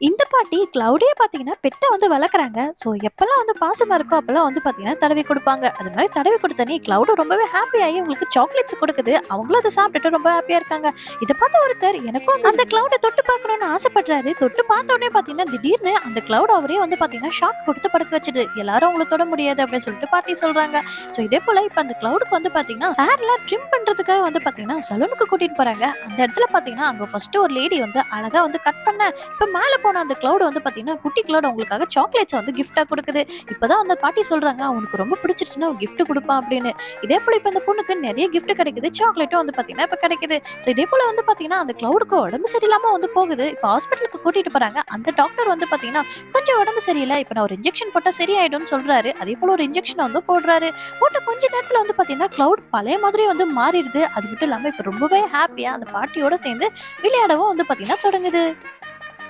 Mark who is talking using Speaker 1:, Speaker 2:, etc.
Speaker 1: இந்த பாட்டி கிளவுடே பாத்தீங்கன்னா பெட்ட வந்து வளர்க்குறாங்க. ஸோ எப்பெல்லாம் வந்து பாசமா இருக்கோ அப்பெல்லாம் வந்து பாத்தீங்கன்னா தடவி கொடுப்பாங்க. அது மாதிரி தடவி கொடுத்தனே கிளவுடும் ரொம்பவே ஹாப்பி ஆகி உங்களுக்கு சாக்லேட்ஸ் கொடுக்குது. அவங்களும் அதை சாப்பிட்டுட்டு ரொம்ப ஹாப்பியா இருக்காங்க. இதை பார்த்த ஒருத்தர் எனக்கும் அந்த கிளவுடை தொட்டு பார்க்கணும்னு ஆசைப்படுறாரு. தொட்டு பார்த்த உடனே பாத்தீங்கன்னா திடீர்னு அந்த கிளவுட் அவரே வந்து பாத்தீங்கன்னா ஷாக் கொடுத்து படுக்க வச்சுது. எல்லாரும் அவங்கள தொட முடியாது அப்படின்னு சொல்லிட்டு பாட்டி சொல்றாங்க. ஸோ இதே போல இப்ப அந்த கிளவுடுக்கு வந்து பாத்தீங்கன்னா ஹேர்லாம் ட்ரிம் பண்றதுக்காக வந்து பாத்தீங்கன்னா சலூனுக்கு கூட்டிட்டு போறாங்க. அந்த இடத்துல பாத்தீங்கன்னா அங்க ஃபர்ஸ்ட் ஒரு லேடி வந்து அழகா வந்து கட் பண்ண இப்ப மேல போன அந்த கிளவுட் வந்து பாத்தீங்கன்னா குட்டி கிளவுட் அவங்களுக்காக சாக்லேட்ஸ் வந்து கிஃப்டா கொடுக்குது. இப்பதான் அந்த பாட்டி சொல்றாங்க அவனுக்கு ரொம்ப பிடிச்சிருச்சுன்னா கிஃப்ட் கொடுப்பான் அப்படின்னு. இதே போல இப்ப அந்த பொண்ணுக்கு நிறைய கிஃப்ட் கிடைக்குது. சாக்லேட்டும் வந்து பாத்தீங்கன்னா இப்ப கிடைக்குது. ஸோ இதே போல வந்து பாத்தீங்கன்னா அந்த கிளவுடுக்கு உடம்பு சரியில்லாம வந்து போகுது. இப்ப ஹாஸ்பிட்டலுக்கு கூட்டிட்டு போறாங்க. அந்த டாக்டர் வந்து பாத்தீங்கன்னா கொஞ்சம் உடம்பு சரியில்லை, இப்ப நான் ஒரு இன்ஜெக்ஷன் போட்டா சரியாயிடும்னு சொல்றாரு. அதே போல ஒரு இன்ஜெக்ஷன் வந்து போடுறாரு. போட்ட கொஞ்ச நேரத்துல வந்து பாத்தீங்கன்னா கிளவுட் பழைய மாதிரி வந்து மாறிடுது. அது மட்டும் இல்லாம இப்ப ரொம்பவே ஹாப்பியா அந்த பாட்டியோட சேர்ந்து விளையாடவும் வந்து பாத்தீங்கன்னா தொடங்குது.